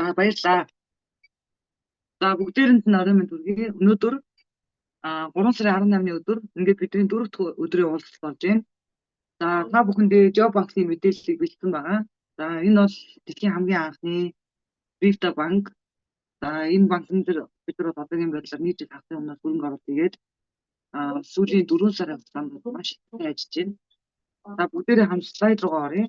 За баярлалаа. За бүгдээрэнд нь орой минь хүргэе. Өнөөдөр 3 сарын 18-ны өдөр ингээд бидний 4 дахь өдрийн уулзалт болж байна. За та бүхэндээ Job Bank-ийн мэдээллийг бэлтгэн байгаа. За энэ бол дэлхийн хамгийн анхны крипто банк. За энэ банкн дээр бид нар одоогийн байдлаар нийт хагас өмнөөс хөрөнгө оруулалт хийгээд сүүлийн 4 сарын хугацаанд маш их ажиллаж байна. За бүгдээрээ хамт слайд руугаа оръё.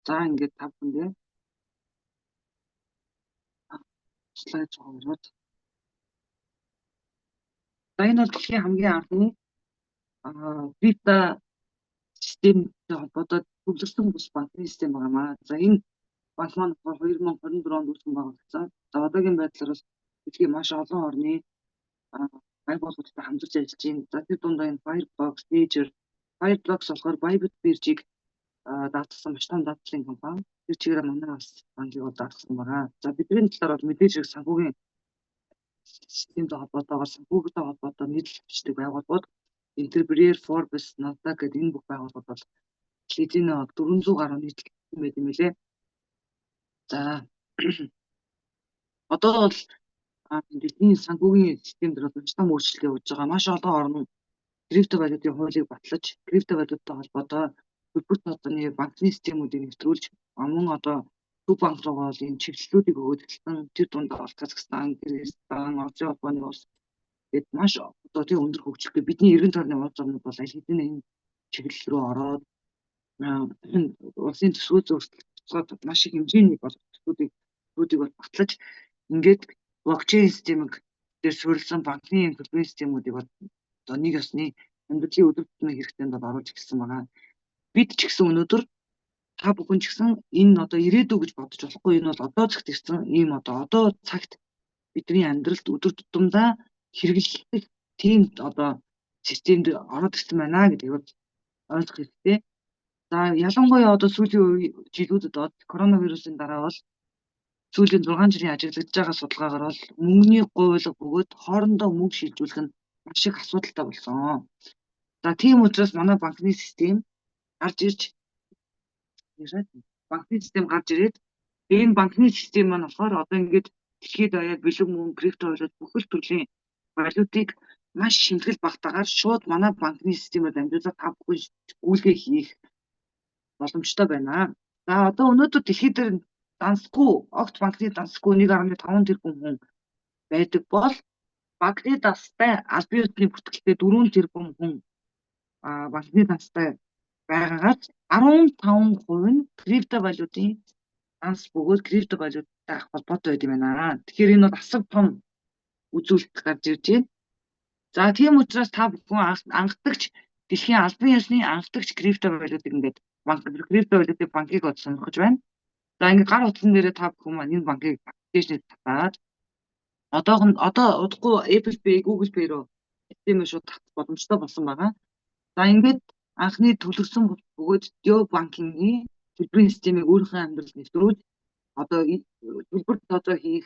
За ингээд та бүхэндээ слайд руу ороод. За энэ бол дэлхийн хамгийн анхны крипто системтэй холбоотой төвлөрсөн бус банкны систем байна. За энэ банк маань 2024 онд үүсгэн байгуулагдсан. За одоогийн байдлаар бол дэлхийн маш олон орны банк болгоодтой хамтарч ажиллаж байна. За тэр дундаа энэ Fireblocks, Ledger, Fireblocks болохоор Bybit биржийг даатгсан маш том даатгалын компани. Тэр чигээр манай бас банкыг даатгсан байгаа. За бидний талаар бол мэдээж хэрэг санхүүгийн системтэй холбоотойгоор санхүүгтэй холбоотой нийтлэл бичдэг байгууллагууд Interbrier, Forbes, Nasdaq гэдэг энэ бүх байгууллагууд бол дэлхийн 400 гаруй нийтлэл байт юм лээ. За одоо бол дэлхийн санхүүгийн системд маш том өөрчлөлт явж байгаа. Маш олон орн крипто валютын хуулийг батлаж, крипто валюттай холбоотой төлбөр тооцооны банкны системүүдийг нэвтрүүлж, мөн одоо төв банк руу бол энэ чиглэлүүдийг өгөөд эхэлсэн. Тэр дунд бол Казахстан, Кыргызстан, Орос улсын улс гээд маш одоо тийм өндөр хөгжөлтэй бидний эргэн тойрны улс орнууд бол аль хэдийн энэ чиглэл рүү ороод улсын төсвөө зөрчилдөд маш их хэмжээний төсвүүдийг бол батлаж ингээд блокчейн системийг дээр суурилсан банкны төлбөрийн системүүдийг бол одоо нэг ёсны амьдралын өдөр тутмын хэрэгцээнд оруулж ирсэн байгаа. Бид ч гэсэн өнөөдөр та бүхэн ч гэсэн энэ одоо ирээдүй гэж бодож болохгүй. Энэ бол одоо цагт ирсэн ийм одоо цагт бидний амьдралд өдөр тутамдаа хэрэглэх тийм одоо системд ороод ирсэн байна гэдгийг ойлгох хэрэгтэй. За ялангуяа одоо сүүлийн жилүүдэд коронавирусын дараа бол сүүлийн 6 жилийн ажиглагдж байгаа судалгаагаар бол мөнгөний гуйлга бөгөөд хоорондоо мөнгө шилжүүлэх нь маш их асуудалтай болсон. За тийм учраас манай банкны систем гарч ирээд энэ банкны систем маань болохоор одоо ингээд дэлхийд даяар бэлэн мөнгө, крипто валют бүхэл төрлийн валютыг маш шимтгэл багтаагаар шууд манай банкны системээр дамжуулаад та бүхэн гүйлгээ хийх боломжтой байна. За одоо өнөөдөр дэлхийд дээр дансгүй, огт банкны дансгүй 1.5 тэрбум хүн байдаг бол банкны данстай аль бие усны бүртгэлтэй 4 тэрбум хүн банкны данстай байгаагаар 15% нь крипто валютын данс бөгөөд крипто валюттай холбоотой байд юм байна. Тэгэхээр энэ бол асар том үзүүлэлт гарч ирж байна. За тийм учраас та бүхэн анхдагч дэлхийн албан ёсны анхдагч криптовалютыг ингээд криптовалютыг банкыг од сонирхож байна. За ингээд гар утсан дээрээ та бүхэн маань энэ банкыг аппликейшнийг татаад одоо удахгүй Apple Pay, Google Pay руу системээ шууд татах боломжтой болсон байгаа. За ингээд анхны төлөвлөсөн бөгөөд Deo банкингийн төлбөрийн системийг өөрийнхөө амьдралд нэвтрүүлж одоо төлбөр тооцоо хийх,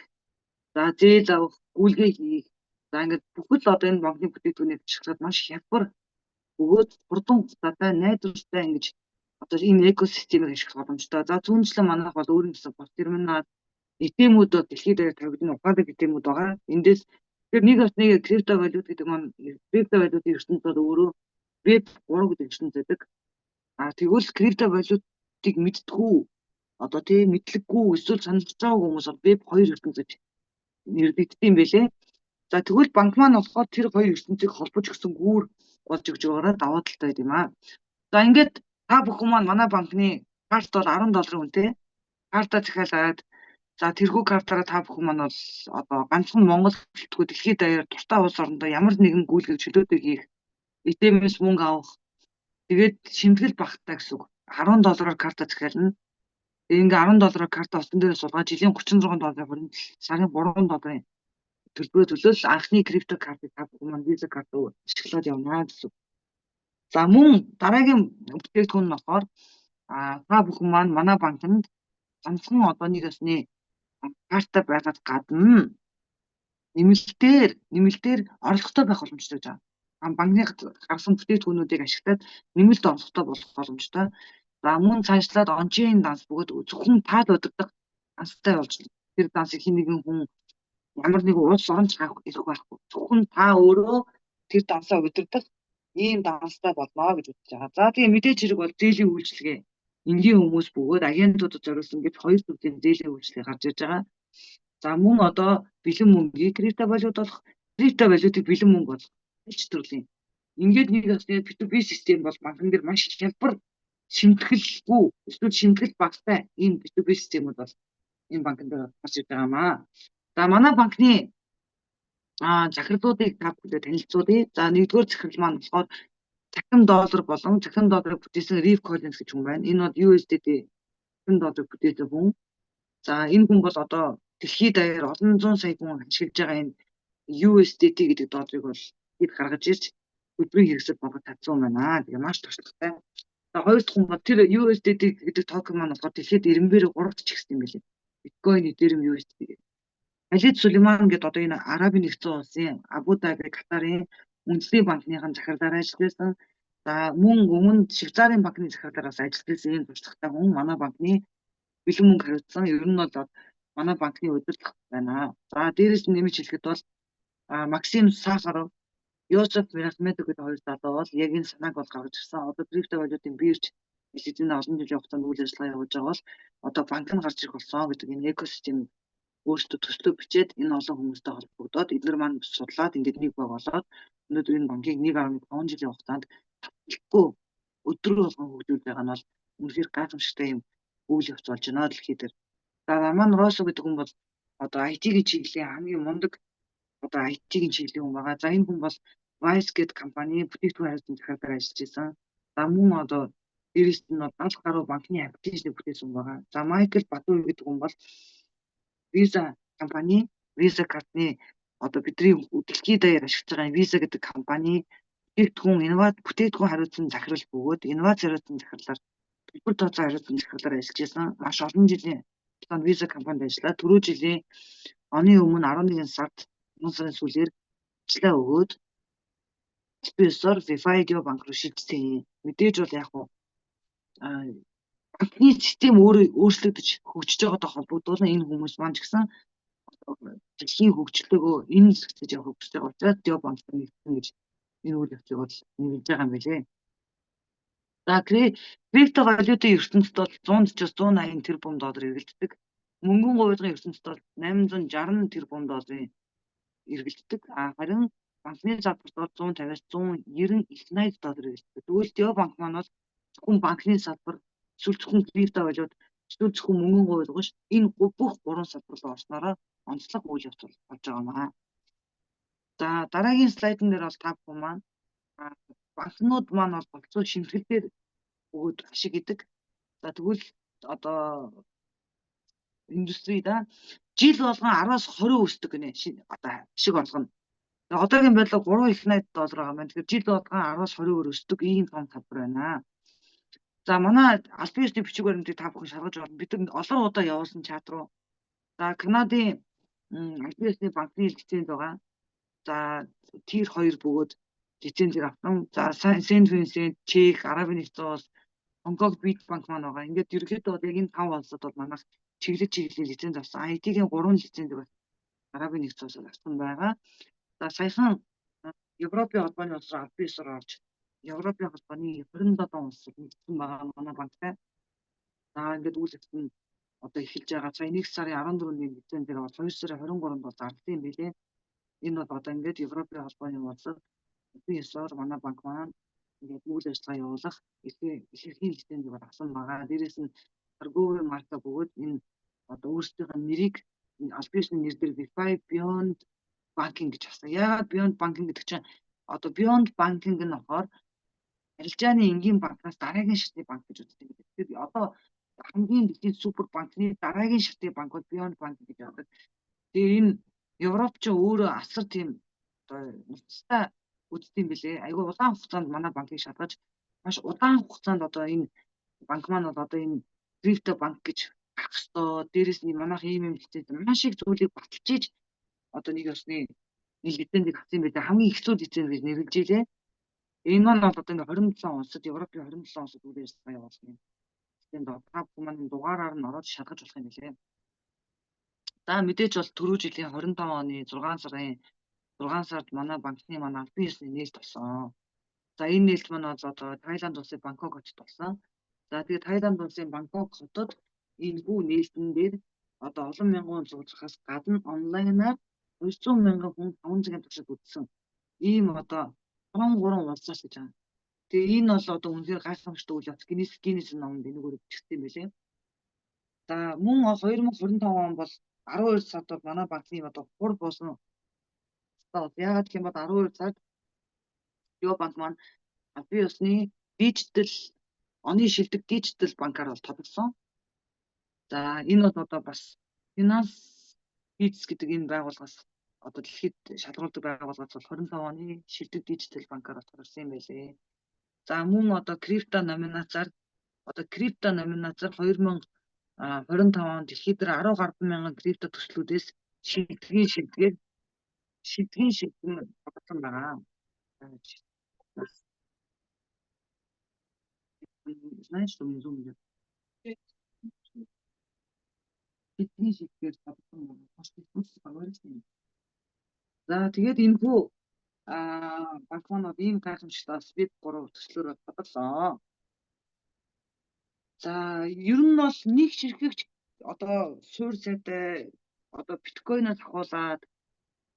за зээл авах, гүйлгээ хийх, за ингээд бүхэл одоо энэ банкны бүтээгдэхүүнийг ашиглаад маш хялбар бөгөөд хурдан хугацаатай найдвартай ингэж одоо энэ экосистемийг ашиглах боломжтой. За зүүнжлэн манайх бол өөрийн гэсэн бот терминал итемүүд бол дэлхийд даяар тавигдсан ухаалаг итемүүд байгаа. Эндээс тэр нэг бас нэг криптовалют гэдэг маань криптовалютын ертөнцид бол өөрөө Web 3 гэдэг ертөнцид байдаг. Тэгвэл криптовалютыг мэдтгүү одоо тийм мэдлэггүй эсвэл сонирхож байгаа хүмүүс бол Web 2 ертөнцид нэрдэгдсэн юм байлээ. За тэгвэл банк маань болохоор тэр хоёр ертөнцийг холбож өгсөн гүүр болж өгж байгаараа даваа талтай байд юм аа. За ингээд та бүхэн маань манай банкны карт бол $10 үнэтэй. Карта захиалаад за тэрхүү картаараа та бүхэн маань бол одоо ганцхан Монгол гэлтгүй дэлхийд даяар дуртай улс орондоо ямар нэгэн гүйлгээ чөлөөтэй хийх, ATM-с мөнгө авах, тэгээд шимтгэл багтаа гэсэн үг. $10 карта захиална. Тэгээ ингээ $10 карта утсан дээр суулгаад жилийн $36 хүртэл сарын $3 төлбөрөө төлөөл анхны крипто картыг та бүхэн маань Visa картаа ашиглаад явна гэсэн. За мөн дараагийн бүтээгдэхүүн нь болохоор та бүхэн маань манай банкнд ганцхан одоо нэг ёсны карта байгаад гадна нэмэлтээр орлоготой байх боломжтой гэж байгаа. Банкны гаргасан бүтээгдэхүүнүүдийг ашиглаад нэмэлт орлоготой болох боломжтой. За мөн цаашлаад ончийн данс бөгөөд зөвхөн таад удирдах данстай болж тэр дансыг хин нэгэн хүн ямар нэгэн улс орон чаах ирэх байхгүй. Зөвхөн та өөрөө тэр дансаа удирдах ийм данстай болно гэж үзэж байгаа. За тэгээ мэдээж хэрэг бол зээлийн үйлчилгээ энгийн хүмүүс бөгөөд агентуудад зориулсан гэж хоёр төрлийн зээлийн үйлчилгээ гарч ирж байгаа. За мөн одоо бэлэн мөнгийг криптовалютыг бэлэн мөнгө болох хэлж төрлийн. Ингээд нэг ёсны B2B систем бол банкн дээр маш хялбар шимтгэлгүй эсвэл шимтгэл багтай ийм B2B системүүд бол энэ банкн дээр гарч ирж байгаа маа. За манай банкны захирлуудыг та бүхэнд танилцуулъя. За нэгдүгээр захирал маань болохоор цахим доллар болон цахим долларыг бүтээсэн Reef Collins гэж хүн байна. Энэ бол USDT цахим долларыг бүтээсэн хүн. За энэ хүн бол одоо дэлхийд даяар олон зуун сая хүн ашиглаж байгаа энэ USDT гэдэг долларыг бол хэд гаргаж ирж хөдөлмөрийн хэрэгсэл болгож татсан байна. Тэгээ маш туршлагатай. За хоёр дахь хүн бол тэр USDT гэдэг токен маань болохоор дэлхийд 93-т ч ихсэн юм билээ. Bitcoin, Ethereum, USDT гэдэг. Халид Сулейман гэдэг одоо энэ Арабын нэгдсэн улсын Абу Даби, Катарын үндэсний банкныхын захирлаар ажилласан. За мөн өмнө Швейцарын банкны захирлаараас ажилласан энэ туршлагатай хүн манай банкны бэлэн мөнгө хариуцсан. Ер нь бол манай банкны удирдах байна. За дээрээс нь нэмж хэлэхэд бол Максим Сахаров, Йосеф Мирахмедов гэдэг хоёр залуу бол яг энэ санааг бол гаргаж ирсэн. Одоо криптовалютын бирж хэлэзэн олон жилийн хугацаанд үйл ажиллагаа явуулж байгаа бол одоо банк нь гарч ирэх болсон гэдэг энэ экосистем өөрсдөө төслөө бичээд энэ олон хүмүүстэй холбогдоод эдгээр маань судлаад ингээд нэг баг болоод өнөөдөр энэ банкыг 1.5 жилийн хугацаанд татгалгүй өдрөө болгон хөгжүүлж байгаа нь бол үнэхээр гайхамшигтай юм үйл явц болж байна дэлхийд дээр. За Роман Росо гэдэг хүн бол одоо IT-ийн чиглэлийн хамгийн мундаг одоо IT-ийн чиглэлийн хүн байгаа. За энэ хүн бол Vice гэдэг компани бүтээгдэхүүн хариуцсан захирлаар ажиллаж байсан. За мөн одоо дээрээс нь 70 гаруй банкны аппликейшнийг бүтээсэн хүн байгаа. За Майкл Батуй гэдэг хүн бол Visa компани, Visa картны одоо бидний дэлхийд даяар ашиглаж байгаа Visa гэдэг компани бүтээгдэхүүн хариуцсан захирал бөгөөд инновац хариуцсан захирлаар төлбөр тооцоо хариуцсан захирлаар ажиллаж байсан. Маш олон жилийн хугацаанд Visa компанид ажиллаад түрүү жилийн оны өмнө 11 сард сарын сүүлээр ажиллаа өгөөд спонсор Vifadio банк руу шилжсэн. Мэдээж бол яг уу банкны систем өөрчлөгдөж хөгжиж байгаатай холбогдуулан энэ хүмүүс маань ч гэсэн дэлхийн хөгжлөөгөө энэ хэсэгт явах гэж байгаа учраас Deo банкт нэгдсэн гэж энэ үйл явцыг бол нэрлэж байгаа юм билээ. За криптовалютын ертөнцид бол 100-180 тэрбум доллар эргэлддэг. Мөнгөн гуйдгын ертөнцид бол 860 тэрбум долларын эргэлддэг. Харин банкны салбарт бол 150-аас 190 их 80 доллар эргэлддэг. Тэгвэл Deo банк маань бол зөвхөн банкны салбар, эсвэл зөвхөн криптовалют, эсвэл зөвхөн мөнгөн гуйдгаш энэ бүх гурван салбар руу орснороо онцлог үйл явц болж байгаа маа. За дараагийн слайдн дээр бол та бүхэн маань банкнууд маань бол болцоо шимтгэлээр өгөөд ашиг идэг. За тэгвэл одоо индустрida жил болгон 10-аас 20 өсдөг гинэ одоо ашиг олгоно. Одоогийн байдлаар $3.8 байгаа маань. Тэгэхээр жил болгон 10-аас 20% өсдөг ийм том салбар байна. За манай албан ёсны бичиг баримтыг та бүхэн шалгаж байна. Бид олон удаа явуулсан чат руу. За Канадын албан ёсны банкны лиценз байгаа. За Tier 2 бөгөөд лицензээр авсан. За Saint Vincent, Чех, Арабын нэгдсэн улс, Хонконг Бит банк маань байгаа. Ингээд ерөнхийдөө яг энэ 5 улсад бол манайх чиглэл лиценз авсан. IT-ийн 3 лицензийг бас Арабын нэгдсэн улсад авсан байгаа. За саяхан Европын холбооны улс руу албан ёсоор орж Европын холбооны 27 улсад нэгдсэн байгаа манай банктай. За ингээд үйл ажиллагаа нь одоо эхэлж байгаа. За 1 сарын 14-ний лицензээр бол 2 сарын 23-нд бол зарласан юм билээ. Энэ бол одоо ингээд Европын холбооны улсад албан ёсоор манай банк маань ингээд үйл ажиллагаа явуулах эрхийн лицензийг бол авсан байгаа. Дээрээс нь торговый марка бөгөөд энэ одоо өөрсдийнхөө нэрийг албан ёсны нэр дээр Verify Beyond Banking гэж авсан. Яагаад Beyond Banking гэдэг чинь одоо Beyond Banking нь болохоор арилжааны энгийн банкнаас дараагийн шатны банк гэж үздэг. Тэгэхээр одоо хамгийн дэлхийн супер банкны дараагийн шатны банкуд Beyond Banking гэж байдаг. Тэгээ энэ Европ ч өөрөө асар тийм одоо нутастай үздэг юм билээ. Айгүй удаан хугацаанд манай банкыг шалгаж маш удаан хугацаанд одоо энэ банк маань бол одоо энэ крипто банк гэж гарах ёстой. Дээрээс нь манайх ийм лиценз маш их зүйлийг баталж одоо нэг ёсны лицензийг авсан юм билээ. Хамгийн их зүйл лиценз гэж нэрлэж илээ. Энэ маань бол одоо ингээ 27 улсад Европын 27 улсад үйл ажиллагаа явуулсан юм. Тэгээд та бүхэн маань дугаараар нь ороод шалгаж болох юм билээ. За мэдээж бол түрүү жилийн 25 оны 6 сард манай банкны албан ёсны нээлт болсон. За энэ нээлт маань бол одоо Тайланд улсын Бангкок хотод болсон. За тэгээд Тайланд улсын Бангкок хотод энэ бүх нээлтэн дээр одоо олон мянган суулгахаас гадна онлайнаар 200 мянган хүн 5 цагийн туршид үзсэн. Ийм одоо 3 улсаас гэж байна. Тэгээ энэ бол одоо үнэхээр гайхамшигт үйл явц Гиннес номонд энэгээр бичсэн юм билээ. За мөн 2025 он бол 12 сард бол манай банкны одоо хур буусан. Яагаад гэх юм бол 12 сард Ёо банк маань албан ёсны дижитал оны шилдэг дижитал банкаар бол тодорсон. За энэ бол одоо бас Finance Biz гэдэг энэ байгууллагаас одоо дэлхийд шалгаруулдаг байгууллагаас бол 25 оны шилдэг дижитал банкаар тодорсон юм байлээ. За мөн одоо крипто номинацаар 2025 онд дэлхийд дээр 10 гаруй мянган крипто төслүүдээс шилдэгэн бодсон байгаа. Знаешь, что внизу у меня? Шилдэгэн шилдгээр бодсон байгаа. Может быть, лучше поговорить с ними. За тэгээд энэ хүү банк маань ийм гайхамшигтай SWIFT 3 төслөөр бодлоо. За ер нь бол нэг ширхэгч одоо суурь сайтай одоо биткойноос ахуулаад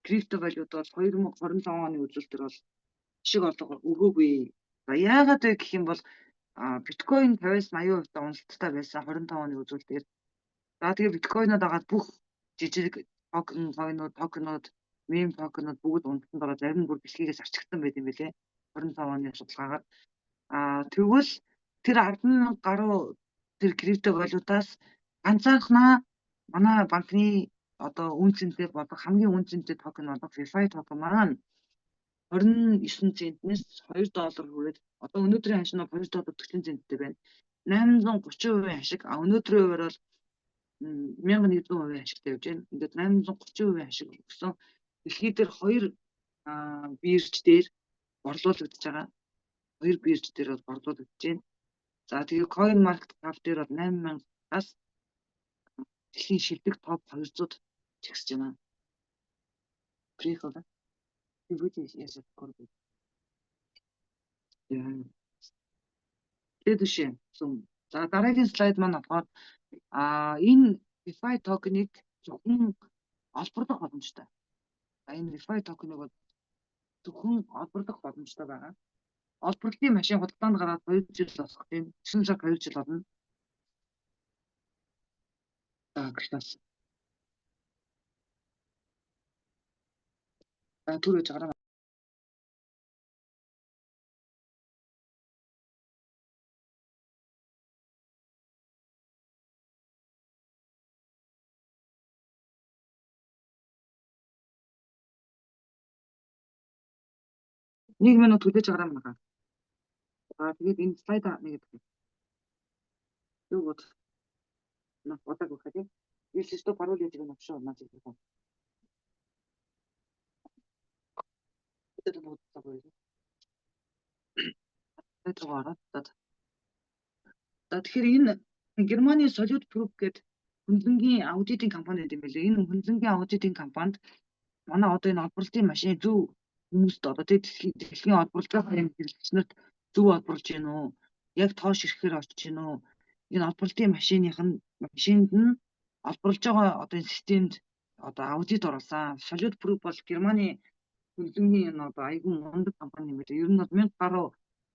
крипто валют бол 2025 оны үзүүлэлтээр бол ашиг олго өгөөгүй. За яагаад вэ гэх юм бол биткойн 50-80% та уналттай байсан 25 оны үзүүлэлтээр. За тэгээ биткойнод байгаа бүх жижиг токенууд, мем токенууд бүгд уналтанд байгаа. Зарим нь бүр бэлгээс арчигдсан байт юм билээ. 25 оны судалгаагаар. Тэгвэл тэр 10,000 гаруй тэр крипто валютаас ганцаархнаа манай банкны одоо үнцэнтэй болох хамгийн үнцэнтэй токен болох Verify токен маань 29 центнээс $2 хүрээд одоо өнөөдрийн ханш нь $2.40 байна. 830% ашиг. Өнөөдрийн хуваар бол 1100% ашигтай явж байна. Ингээд 830% ашиг өгсөн. Дэлхийд дээр 2 бирж дээр борлуулагдж байгаа. 2 бирж дээр бол борлуулагдж байна. За тэгээ Coin Market Cap дээр бол 8,000-аас дэлхийн шилдэг топ 200-д чигсэж байна. Приехал, да? Ты выйдешь, я сейчас скоро буду. Следующее. За дараагийн слайд маань болохоор энэ DeFi токеныг зөвхөн олборлох боломжтой. Энэ DeFi токеныг бол зөвхөн олборлох боломжтой байгаа. Олборлолтын машин худалдаанд гараад 2 жил босох тийм 9 цаг 2 жил болно. Гэртээс. Түрүүж гараа 1 минут хүлээж байгаа юм байна. Тэгээд энэ слайд нэг юу бод на фото гэх юм. Если что, пароль я тебе напишу на телефон. Это вот такое. Это гараад. Тэгэхээр энэ Германы Solid Proof гэдэг хөндлөнгийн аудитын компани гэдэг юм билээ. Энэ хөндлөнгийн аудитын компанид манай одоо энэ олборлтын машин зөв хүмүүст одоо дэлхийн олборлогын хэрэглэгчнэрт зөв олборлж гин үү? Яг тоош ирэхээр очиж гин үү? Энэ олборлтын машинд нь олборлж байгаа одоо энэ системд одоо аудит оруулсан. Solid Proof бол Германы хөндлөнгийн энэ одоо айгүй мундаг компани юм билээ. Ер нь бол 1000 гаруй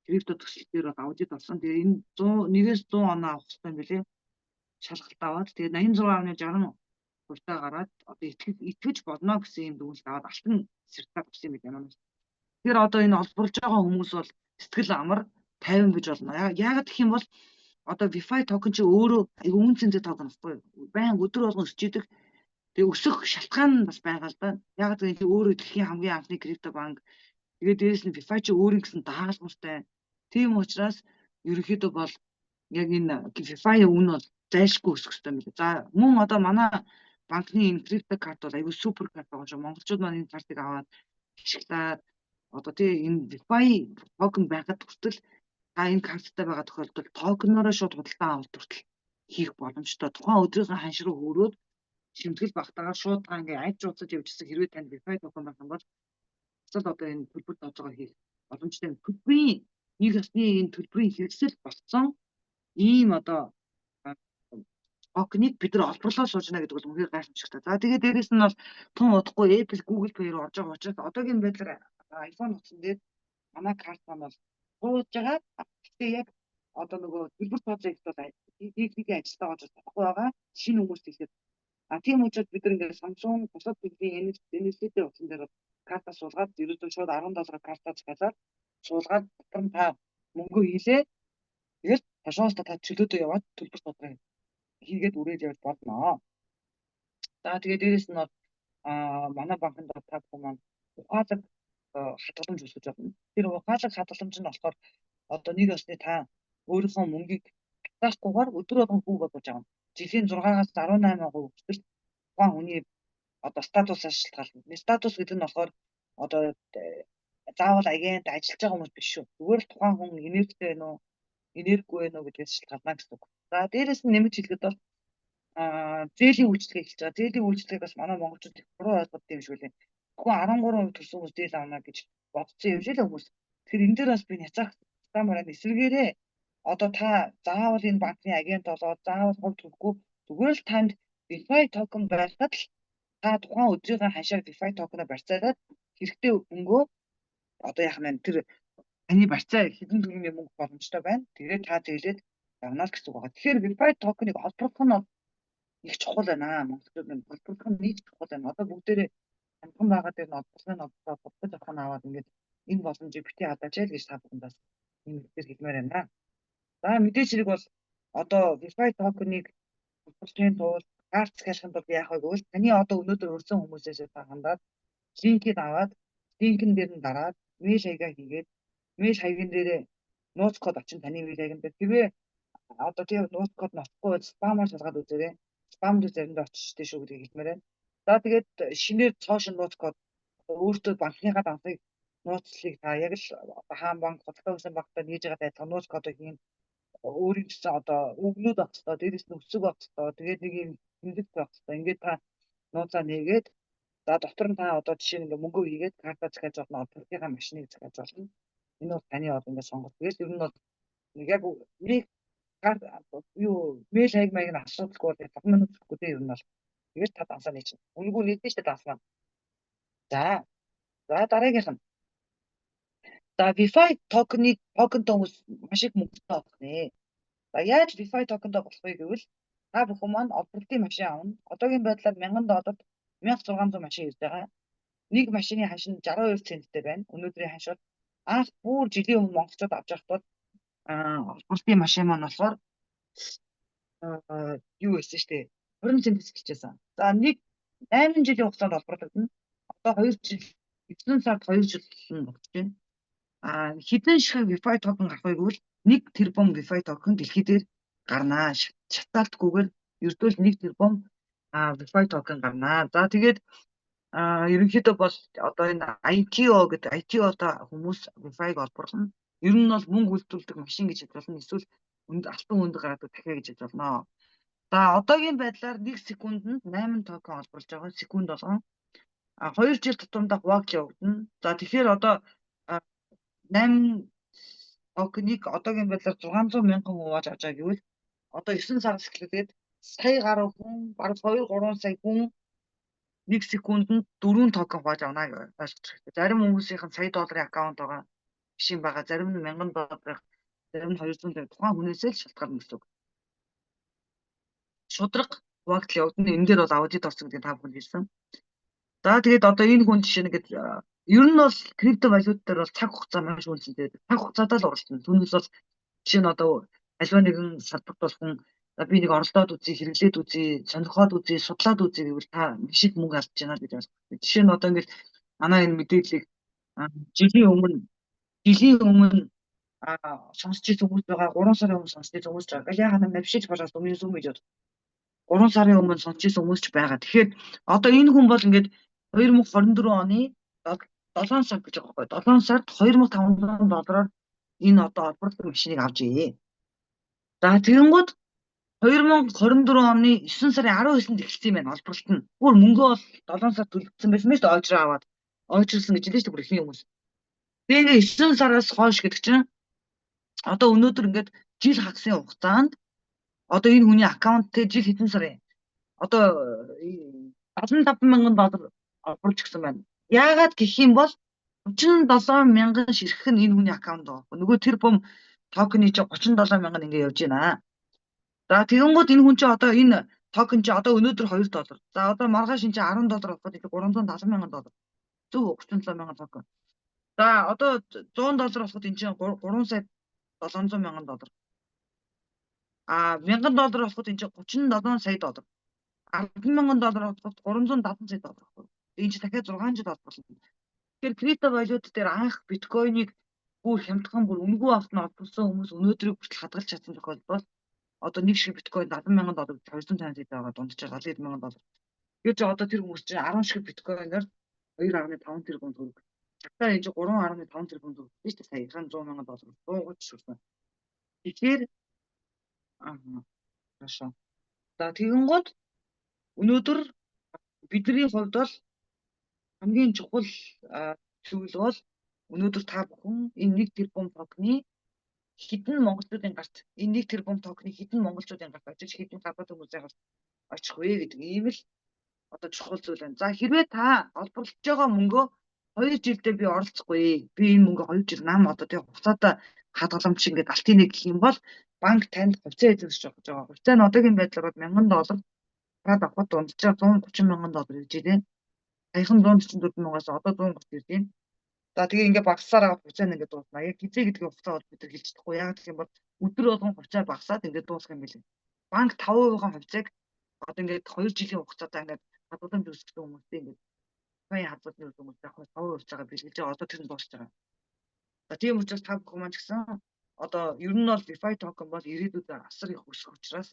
крипто төсөл дээр аудит болсон. Тэгээ энэ 100-100 оноо авах хэрэгтэй юм билээ. Шалгалт аваад тэгээ 86.60% гараад одоо итгэж болно гэсэн юм дүгнэлт аваад алтан сертификат авсан юм байна. Тэгэхээр одоо энэ олборлж байгаа хүмүүс бол сэтгэл амар 50 гэж болно. Яагаад гэх юм бол одоо VeFi токен чи өөрөө айгүй үн цэнтэй токен байхгүй. Байн өдөр болгон өсчидэг. Тэгээ өсөх шалтгаан нь бас байгаа л да. Яагаад гэвэл өөрөө дэлхийн хамгийн анхны крипто банк. Тэгээд дээрэс нь VeFi чи өөрийн гэсэн даалгавартай. Тийм учраас ерөнхийдөө бол яг энэ VeFi үн бол зайлшгүй өсөх хэрэгтэй юм билээ. За мөн одоо манай банкны энэ крипто карт бол айгүй супер карт байгаа шүү. Монголчууд маань энэ картыг аваад ашиглаад одоо тий энэ VeFi токен байгаад хүртэл та энэ карттай байгаа тохиолдолд токенороо шууд худалдан авалт хүртэл хийх боломжтой. Тухайн өдрийн ханш руу хөрөөд шимтгэл багтаагаар шууд та ингээ айж ууцаж явжсэн хэрвээ танд VeFi токен байх юм бол цэцэл одоо энэ төлбөр тооцоогоо хийх боломжтой. Төлбөрийн нэг ёсны энэ төлбөрийн хэрэгсэл болсон ийм одоо токеныг бид нар олборлоо сууж гэнэ гэдэг бол үнэхээр гайхамшигтай. За тэгээд дээрэс нь бол тун удахгүй Apple, Google Pay руу орж байгаа учраас одоогийн байдлаар iPhone утсан дээр манай карт маань бол сууж байгаа. Гэхдээ яг одоо нөгөө төлбөр тооцоо их бол техникийн ажилтаа болж байгаа. Шинэ хүмүүст хэлээд тийм учраас бид нар ингээд Samsung бусад төлбөрийн NFC-тэй утсан дээр картаа суулгаад ерөөдөө шууд $10 картаа захиалаад суулгаад дотор нь та мөнгө хийлээ. Тэгээд хашаас та чөлөөдөө яваад төлбөр тоотоо хийгээд үрээд явж болно. За тэгээд дээрэс нь манай банкнд та бүхэн маань ухаалаг хадгаламж үүсгэж байна. Тэр ухаалаг хадгаламж нь болохоор одоо нэг ёсны та өөрийнхөө мөнгийг таасгүйгээр өдөр болгон хүү бодож байгаа. Жилийн 6-аас 18% хүртэл тухайн хүний одоо статусаас шалтгаална. Статус гэдэг нь болохоор одоо заавал агент ажиллаж байгаа хүмүүс биш шүү. Зүгээр л тухайн хүн энергитэй байна уу, энергигүй байна уу гэдгээс шалтгаална гэсэн үг. За дээрэс нь нэмж хэлэхэд бол зээлийн үйлчлэгээ эхэлж байгаа. Зээлийн үйлчлэгийг бас манай монголчууд их буруу ойлгодог юм шиг үлээ. Хүн 13% төрсөн хүмүүс зээл авна гэж бодсон юм шиг л хүмүүс. Тэгэхээр энэ дээр бас би няцаах стамараа эсвэргээрээ одоо та заавал энэ банкны агент болоод заавал хувь төлөхгүй зүгээр л танд VeFi токен байхад л та тухайн өдрийн ханшаар VeFi токеноо барьцаагаад хэрэгтэй мөнгөө одоо яах вэ? Тэр таны барьцаа хэдэн төгрөгийн мөнгө боломжтой байна. Тэгээд та зээлээд явна л гэсэн үг байна. Тэгэхээр VeFi токеныг олборлох нь их чухал байна. Монголчууд нь олборлох нь нэг чухал байна. Одоо бүгдээрээ хамтхан байгаа дээр нь олборлохын бодож авах нь аваад ингээд энэ боломжийг бити хадаач л гэж та бүхэндээ энэ хэлээр хэлмээр байна. За мэдээж хэрэг бол одоо VeFi токеныг олборлохын тулд карт захиалахын тулд яах вэ гэвэл таны одоо өнөөдөр өрсөн хүмүүсээс та хандаад линкийг аваад линкэн дээр нь дараад мэйл хаягаа хийгээд мэйл хаягийн дээр нууц код очин таны мэйл хаяган дээр тэрвээ одоо тийм нууц код ноцгүй спамаар шалгаад үзээрэй. Спам дээр заримдаа очижтэй шүү гэдгийг хэлмээр байна. За тэгээд шинээр цоошин нууц код өөртөө банкныхаа дансыг нууцлыг та яг л хаан банк, хоттой хүсэн банктай нээж байгаа адилхан нууц кодыг хийн өөрийн гэсэн одоо өгнүүд авах хэрэгтэй, дээрээс нь өсөг авах хэрэгтэй. Тэгээд нэг юм хэмжигт авах хэрэгтэй. Ингээд та нууцаа нээгээд за дотор нь та одоо жишээ нь ингээ мөнгө хийгээд картаа захиалж болно, банкныхаа машиныг захиалж болно. Энэ бол таны одоо ингээ сонголт. Тэгээд ер нь бол яг нэг карт юу мэйл хаяг маяг нь асуудалгүй бол 5 минут гэхгүй дээ ер нь бол. Тэгээд та дансаа нээж. Үнэгүй нээдэж штэ дансаа. За дараагийнх нь. За VeFi токен хүмүүс маш их мөнгөтэй болох нэ. За яаж VeFi токентой болох вэ гэвэл та бүхэн маань олборлтын машин авна. Одоогийн байдлаар $1000 1600 машин ирж байгаа. Нэг машины ханш нь 62 центтэй байна. Өнөөдрийн ханш бол анх бүр жилийн өмнө монголчууд авч явахдаа олборлтын машин маань болохоор юу байсан штэ 20 центээс эхэлчихсэн. За нэг 8 жилийн хугацаанд олборлогдно. Одоо 2 жил 9 сард 2 жил болж байна. хэдэн ширхэг VeFi токен гарахыг бол 1 тэрбум VeFi токен дэлхий дээр гарнаа. Шатаалтгүйгээр ердөө л 1 тэрбум VeFi токен гарнаа. За тэгээд ерөнхийдөө бол одоо энэ ITO гэдэг ITO-та хүмүүс VeFi-г олборлно. Ер нь бол мөнгө үйлдвэрлэдэг машин гэж хэлж болно. Эсвэл алтан үнд гаргадаг дахиа гэж хэлж болно. За одоогийн байдлаар 1 секундэд 8 токен олборлж байгаа. Секунд болгон 2 жил тутамдаа хуваагдал явагдана. За тэгэхээр одоо 8 токеныг одоогийн байдлаар 600 мянган хувааж авч байгаа гэвэл одоо 9 сараас эхлээд сая гаруй хүн, бараг 2-3 сая хүн 1 секундэд 4 токен хувааж авна гэж ойлгож байна. Зарим хүмүүсийнх нь $100 аккаунт байгаа биш юм байгаа. Зарим нь $1000, зарим нь 250 тухайн хүнээсээ л шалтгаална гэсэн үг. Шудраг хуваагдал явагдана. Энэ дээр бол аудит орсон гэдэг та бүхэн хэлсэн. За тэгээд одоо энэ хүн жишээ нь ингээд ер нь бол криптовалют дээр бол цаг хугацаа маш үнэтэй. Цаг хугацаатаа л оролцсон. Түүнээс бол жишээ нь одоо аливаа нэгэн салбарт бол хүн би нэг оролдоод үзье, хэрэглээд үзье, сонирхоод үзье, судлаад үзье гэвэл та шиг мөнгө алдаж байна гэж ойлгох. Жишээ нь одоо ингээд манай энэ мэдээллийг жилийн өмнө сонсч ирсэн хүмүүс байгаа, 3 сарын өмнө сонсч ирсэн хүмүүс байгаа. Яагаад навшиж болоод өмнө юм гэж бод. 3 сарын өмнө сонсч ирсэн хүмүүс ч байгаа. Тэгэхээр одоо энэ хүн бол ингээд 2024 оны 7 сар гэж байгаа байхгүй. 7 сард $2500 энэ одоо олборлог машиныг авч ие. За тэгэнгүүт 2024 оны 9 сарын 19-нд эхэлсэн юм байна олборлолт нь. Бүр мөнгөө бол 7 сар төлөвлөсөн байсан мэт ойжроо аваад ойжрсан гэж хэлсэн шүү дээ бүр ихний хүмүүс. Тэгээ 9 сараас хойш гэдэг чинь одоо өнөөдөр ингээд жил хагасны хугацаанд одоо энэ хүний аккаунт те жил хэдэн сарын одоо $75,000 олборлж гисэн байна. Яагаад гэх юм бол 37 мянган ширхэг нь энэ хүний аккаунт байгаа. Нөгөө тэр бом токены чи 37 мянган ингэ явж байна. За тэгэнгүүт энэ хүн чи одоо энэ токен чи одоо өнөөдөр $2. За одоо маргааш энэ чи $10 болоход $370,000. Зөв $37,000 токен. За одоо $100 болоход энэ чи $3,700,000. $1,000 болоход энэ чи $37 сая. $10,000 болоход $370 сая байхгүй. Энэ чи дахиад 6 жил олборлоо. Тэгэхээр криптовалют дээр анх биткойныг бүр хямдхан бүр үнэгүй авахт нь олборлсон хүмүүс өнөөдрийг хүртэл хадгалж чадсан тохиолдолд одоо нэг шиг биткойн $70,000 250 сая байгаа дунджаар $70,000. Тэгэхээр чи одоо тэр хүмүүс чинь 10 шиг биткойноор 2.5 тэрбум төгрөг. Цагтаа энэ чи 3.5 тэрбум төгрөг биш үү? Саяхан $100,000 130 шүрсэн. Тэгэхээр хорошо. За тэгэнгүүт өнөөдөр бидний хувьд бол хамгийн чухал зүйл бол өнөөдөр та бүхэн энэ 1 тэрбум токны хідэн монголчуудын гарт энэ 1 тэрбум токны хідэн монголчуудын гарт очиж хідэн гадаад хүмүүсийн гарт очих вэ гэдэг ийм л одоо чухал зүйл байна. За хэрвээ та олборлож байгаа мөнгөө 2 жилдээ би оролцохгүй. Би энэ мөнгө 2 жил нам одоо тэг хугацаатай хадгаламж ингээд алтын нэг гэх юм бол банк танд хувьцаа эзэмшиж өгч байгаа. Хувьцаа нь одоогийн байдлаар $1,000 авахд дунджаар $130,000 гэж байна. Саяхан 144,000-аас одоо 130 ирж байна. За тэгээ ингээд багасаар аваад хувьцаа нь ингээд дуусна. Яг гизээ гэдэг хувьцаа бол бид нар хэлж чадахгүй. Яг гэх юм бол өдөр болгон хувьцаа багасаад ингээд дуусах юм билээ. Банк 5% хувьцааг одоо ингээд 2 жилийн хугацаатай ингээд хадгаламж үүсгэсэн хүмүүстэй ингээд сая хадгалж үзсэн хүмүүс яг 5% хувьцаагаа бэлгэлж байгаа. Одоо тэр нь дуусч байгаа. За тийм учраас та бүхэн маань ч гэсэн одоо ер нь бол DeFi токен бол ирээдүйд асар их өсөх учраас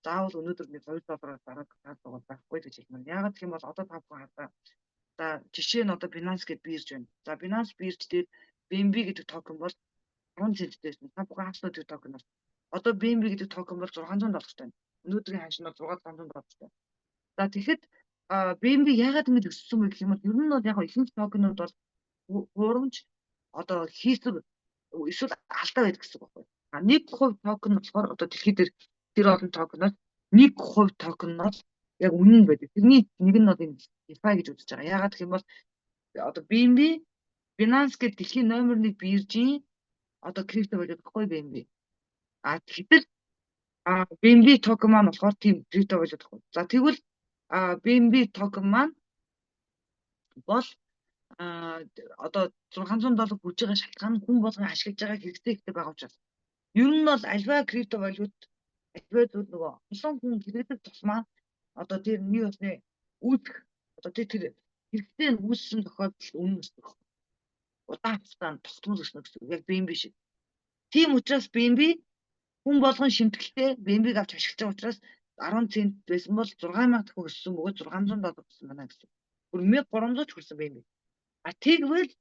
заавал өнөөдөр нэг $2 дараад байгаа байхгүй гэж хэлмээр. Яагаад гэх юм бол одоо та бүхэн хадаа. За жишээ нь одоо Binance гэдэг бирж байна. За Binance бирж дээр BNB гэдэг токен бол 10 центтэйсэн. Та бүхэн хаснаа тэр токеноос. Одоо BNB гэдэг токен бол $600 тань. Өнөөдрийн ханш нь $600 тань. За тэгэхэд BNB яагаад ингэж өссөн бэ гэх юм бол ер нь бол яг ихэнх токенууд бол хуурамч одоо хийсвэр эсвэл алдаа байдаг гэсэн үг байна. 1% токен болохоор одоо дэлхий дээр тэр олон токеноос 1% токен нь бол яг үнэн байдаг. Тэрний нэг нь бол энэ DeFi гэж үзэж байгаа. Яагаад гэх юм бол одоо BNB Binance гэдэг дэлхийн номер 1 биржийн одоо криптовалют гэхгүй BNB. Тэгэхээр BNB токен маань болохоор тийм криптовалют гэхгүй. За тэгвэл BNB токен маань бол одоо $600 бүрж байгаа шалтгаан нь хүн болгон ашиглаж байгаа хэрэгтэй ихтэй байгаа учраас. Ер нь бол альва криптовалют альва зүйл нөгөө олон хүн хэрэглэх тусмаа одоо тэр нэг усны үүсэх одоо тэр хэрэгтэй нь үүссэн тохиолдолд үнэн өсдөг. удаан хугацаанд тогтмол өснө гэсэн үг. Яг BNB шиг. Тийм учраас BNB хүн болгон шимтгэлтэй BNB-г авч ашиглаж байгаа учраас 10 цент байсан бол 6000 дахин өссөн бөгөөд $600 гэсэн байна гэсэн. Бүр 1300 ч хүрсэн BNB. Тэгвэл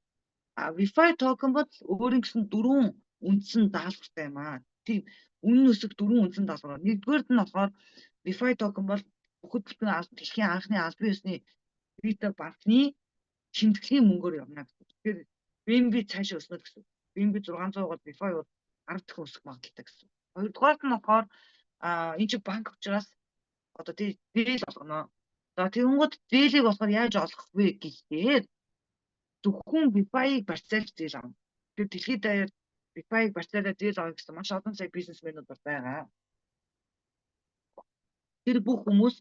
VeFi токен бол өөрийн гэсэн 4 үндсэн даалгавартай юм аа. Тийм үнэн өсөх 4 үндсэн даалгавар. Нэгдүгээрт нь болохоор VeFi токен бол бүхэл бүтэн дэлхийн анхны албан ёсны крипто банкны шимтгэлийн мөнгөөр явна гэсэн. Тэгэхээр BNB цаашаа өснө гэсэн. BNB 600-аар VeFi бол 10 дахин өсөх магадaltaй гэсэн. Хоёрдугаарт нь болохоор энэ чинь банк учраас одоо зээл олгоно. За тэгэнгүүт зээлийг болохоор яаж олгох вэ гэхээр зөвхөн VeFi-г барьцаалж зээл авна. Тэгэхээр дэлхийд даяар VeFi-г барьцаалаад зээл авах гэсэн маш олон сая бизнесмэнүүд байгаа. Тэр бүх хүмүүс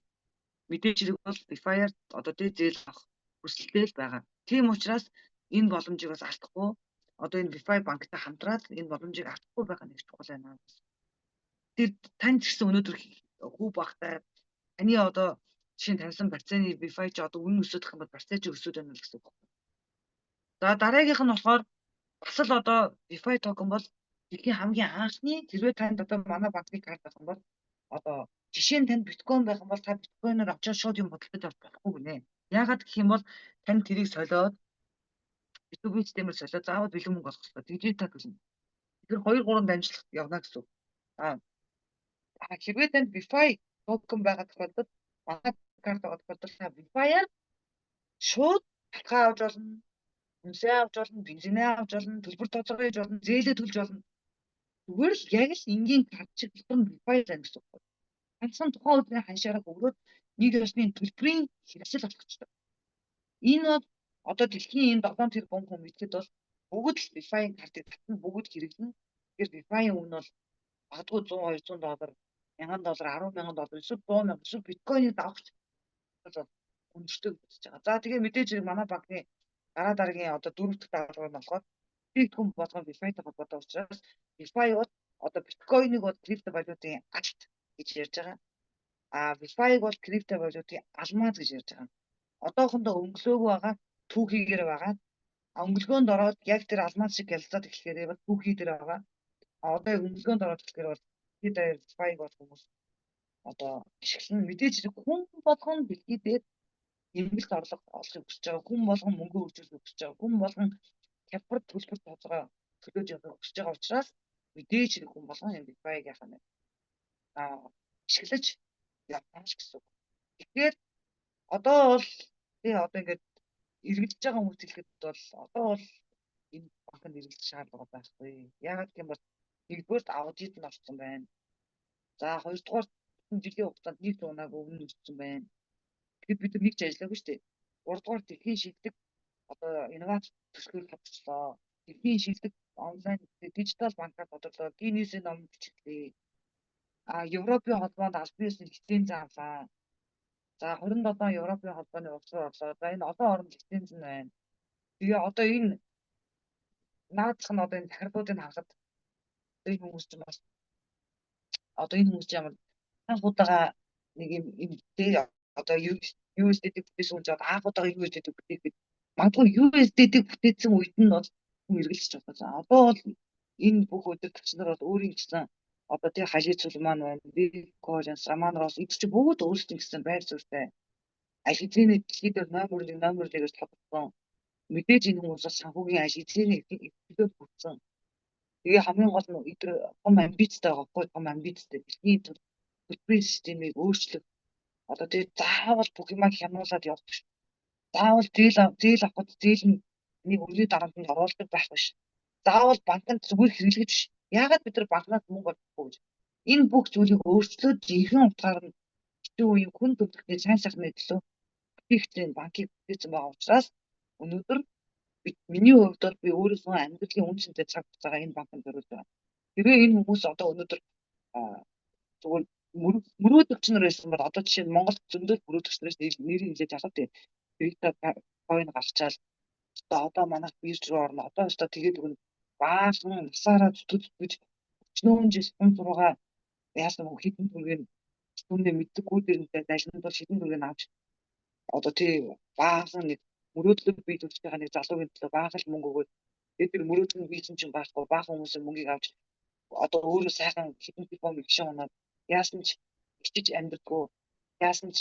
мэдээж хэрэг бол VeFi-аар одоо зээл авах хүсэлтэй л байгаа. Тийм учраас энэ боломжийг бас алдахгүй одоо энэ VeFi банктай хамтраад энэ боломжийг алдахгүй байгаа нэг чухал байна. Тэр тань ч гэсэн өнөөдөр хүү багтай таны одоо жишээ нь тавьсан барьцааны VeFi ч одоо үнэн өсөөх юм бол барьцаа ч өсөж байна л гэсэн үг. За дараагийнх нь болохоор бас л одоо VeFi токен бол дэлхийн хамгийн анхны хэрвээ танд одоо манай банкны карт байх юм бол одоо жишээ нь танд биткойн байх юм бол та биткойноор очиж шууд юм бодлож авах болохгүй гинэ. Яагаад гэх юм бол танд тэрийг солиод B2B системээр солиод заавал бэлэн мөнгө олох хэрэгтэй. Дижитал бэлэн. Тэр 2-3 дамжлах явна гэсэн үг. Хэрвээ танд VeFi токен байгаа тохиолдолд манай карт байгаа тохиолдолд та VeFi-аар шууд талхаа авч болно. Үнсээ авч болно, бензинээ авч болно, төлбөр тооцоогоо хийж болно, зээлээ төлж болно. Зүгээр л яг л энгийн карт шиг дотор нь VeFi зан гэсэн үг. Ганцхан тухайн өдрийн ханшаараа өгөөд нэг ёсны төлбөрийн хэрэгсэл болгочтой. Энэ бол одоо дэлхийн энэ 7 тэрбум хүн мэдхэд бол бүгд л VeFi картыг татна, бүгд хэрэглэнэ. Тэгэхээр VeFi үн бол магадгүй $100-200, $1000, $10,000, эсвэл $100,000, эсвэл биткойныг давахч бол өндөртэй үзэж байгаа. За тэгээ мэдээж манай банкны дараагийн одоо 4 дахь даалгавар нь болохоор биткойн болгон VeFi-тай холбоотой учраас VeFi бол одоо биткойныг бол крипто валютын алт гэж ярьж байгаа. VeFi-г бол крипто валютын алмаз гэж ярьж байгаа. Одоохондоо өнгөлөөгүй байгаа, түүхийгээр байгаа. Өнгөлгөөнд ороод яг тэр алмаз шиг ялцаад эхлэхээр бол түүхий дээр байгаа. Одоо яг өнгөлгөөнд ороод эхлэхээр бол тэр VeFi-г бол хүмүүс одоо ашиглан мэдээж хүн болгон дэлхий дээр нэмэлт орлого олохыг хүсэж байгаа. Хүн болгон мөнгө хөгжүүлэхийг хүсэж байгаа. Хүн болгон хялбар төлбөр тооцоогоо төлөөж явахыг хүсэж байгаа учраас мэдээж хэрэг хүн болгон энэ VeFi-г яхаа нэ ашиглаж явна гэсэн үг. Тэгэхээр одоо бол одоо ингээд эргэлдэж байгаа хүмүүс хэлэхэд бол одоо бол энэ банкнд эргэлдэх шаардлага байхгүй. Яагаад гэх юм бол нэгдүгээр аудит нь орсон байна. За хоёрдугаар жилийн хугацаанд нэг зуунаагүй өмнө өссөн байна. Тэгэхээр бид нэг ч ажиллаагүй шүү дээ. Гуравдугаар дэлхийн шилдэг одоо инновац төслөөр хавцлаа. Дэлхийн шилдэг онлайн дижитал банкаар бодлоо. Гиннесийн ном бичлээ. Европын холбоонд албан ёсны лиценз авлаа. За 27 Европын холбооны угсрал орлоо. За энэ олон орнд лиценз нь байна. Тэгээ одоо энэ наадах нь одоо энэ захирлуудыг харахад энэ хүмүүс чинь бас одоо энэ хүмүүс ямар анхудаага нэг юм одоо USDT бүтээсэн үед анхудаага USDT бүтээхэд магадгүй USDT бүтээсэн үед нь бол хүн эргэлзэж байгаа. Одоо бол энэ бүх өдөртөгчнөр бол өөрийн гэсэн одоо тий халицул маань байна. Bitcoin, Samanos эд чи бүгд өөрсдийн гэсэн байр суурьтай. Аль хэзээний дэлхийд номер 1-ээс тодорхойлсон. Мэдээж энэ хүмүүс бас санхүүгийн аль хэзээний идэвхтэй бүтсэн. Тэгээ хамгийн гол нь өдөр том амбицтай байгаа. Том амбицтай дэлхийн төлбөрийн системийг өөрчлөх. Одоо тэгээ заавал бүх юмаа хямруулад явах биш. Заавал зээл авахд зээл нь нэг өрний дарамт нь оруулдаг байх биш. Заавал банкнд зүгээр хэрэглэж биш. Яагаад бид нар банкнаас мөнгө олохгүй гэж. Энэ бүх зүйлийг өөрчлөөд жинхэнэ утгаар нь хэцүү үеийн хүн төрөлхтний сайн сайхны төлөө бүтээгдэхүүн банкыг бүтээсэн байгаа учраас өнөөдөр миний хувьд бол би өөрөөсөө амьдралын үн цэнтэй цаг хугацаагаа энэ банкнд зориулж байгаа. Хэрвээ энэ хүмүүс одоо өнөөдөр зүгээр мөрөөдөгч нар байсан бол одоо жишээ нь Монгол зөндөл мөрөөдөгч нараас нэрийг нэлээд залуу дээ. Биткойн гарчаал одоо манайх бирж руу орно. Одоо өстой тэгээд өгнө. Баасан насаараа зүтгэж 40 жил спонсоргаа яасан хэдэн төгрөгийн түүнээ мэддэггүй дээрээ дайснууд бол хэдэн төгрөгийг авч одоо тий баасан нэг мөрөөдлөг бий төлж байгаа нэг залуугийн төлөө баахан мөнгө өгөөд Тэр мөрөөдөл нь бийсэн чинь байхгүй баахан хүмүүсийн мөнгийг авч одоо өөрөө сайхан хитэн диплом гişэн унаад яасан ч ичиж амьдрдаггүй яасан ч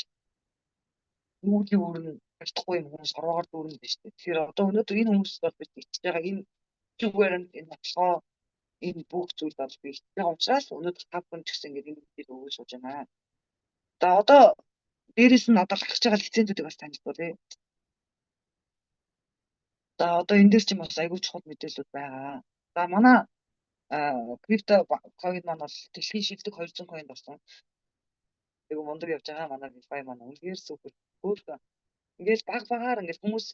нүүлийн өрн барьдахгүй юм хүмүүс ороогаар дүүрнэ дээ шүү дээ. Тэгэхээр одоо өнөөдөр энэ хүмүүс бол бид ичж байгаа энэ зүгээр энэ бодлогоо энэ бүх зүйл бол би ичж байгаа учраас өнөөдөр та бүхэн ч гэсэн ингэ энэ зүйлийг өгөөж сууж байна. За одоо дээрэс нь одоо гарч байгаа лицензүүдийг бас танилцуулъя. За одоо энэ дээр чинь бас айгүй чухал мэдээлэлүүд байгаа. За манай крипто coin маань бол дэлхийн шилдэг 200 coin болсон. Айгүй мундаг явж байгаа манай DeFi маань үнэхээр супер. Хөөхтэй. Ингээл багаар ингээл хүмүүс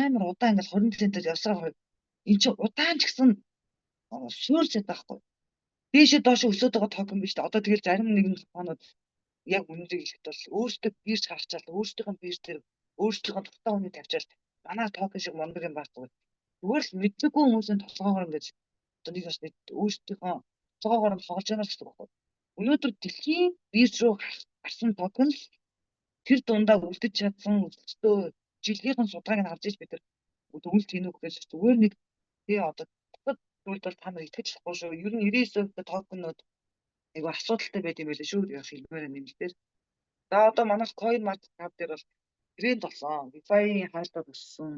амар удаан ингээл 20 центээр явсараа эн чинь удаан ч гэсэн суурьж байхгүй. Дээшээ доош өсөд байгаа токен биш үү? Одоо тэгэл зарим нэгэн компаниуд яг үнэндээ хэлэхэд бол өөрсдөө бирж гаргачаал өөрсдийнх нь бирж дээр өөрсдийнх нь дуртай хүнийг тавьчаал манай токен шиг мундаг юм байхгүй. Зүгээр л мэддэггүй хүмүүсийн толгоогоор ингэж одоо нэг бас өөрсдийнхөө толгоогоор нь тоглож байгаа гэсэн үг байна. Өнөөдөр дэлхийн бирж руу гарсан токен л тэр дундаа үлдэж чадсан өсөлтөө жилийнхэн судалгааг нь харж иж бид нар дүгнэлт хийнэ гэхээс зүгээр нэг тий одоо зүйл бол та нар итгэж болохгүй шүү. Ер нь 99% токенууд айгу асуудалтай байт юм байлээ шүү. Яг хэлмээр нэмэлтээр. За одоо манайх coin market cap дээр бол тренд болсон. DeFi хаалтад өссөн.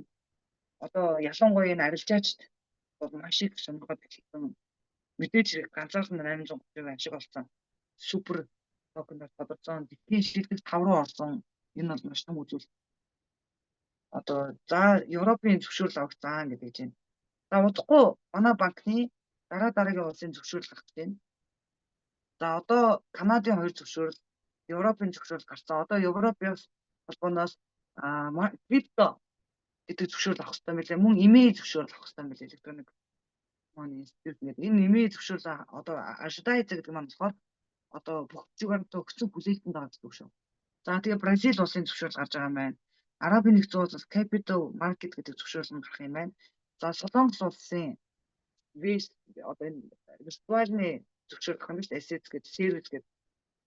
Одоо ялангуяа энэ арилжаачд бол маш их сонирхоод эхэлсэн. Мэдээж хэрэг ганцаархан 830% ашиг олсон. Супер токеноор тодорцсон. Дэлхийн шилдэг 5 руу орсон. Энэ бол маш том үзүүл. Одоо за Европын зөвшөөрөл авсан гэдэг чинь. За удахгүй манай банкны дараагийн улсын зөвшөөрөл гарч байна. За одоо Канадын 2 зөвшөөрөл, Европын зөвшөөрөл гарсан. Одоо Европын холбооноос крипто гэдэг зөвшөөрөл авах хэрэгтэй мэлээ. Мөн имей зөвшөөрөл авах хэрэгтэй мэлээ. Electronic Money Institute гэдэг. Энэ имей зөвшөөрөл одоо Ashidaiza гэдэг маань болохоор одоо бүх зүгээр төгссөн хүлээлтэнд байгаа гэдэг шүү. За тэгээ Бразил улсын зөвшөөрөл гарч байгаа юм байна. Арабын нэгдсэн улс Capital Market гэдэг зөвшөөрөл нь гарах юм байна. За Солонгос улсын West одоо энэ виртуальны зөвшөөрөл гэх юм биш assets гэдэг сервис гэдэг.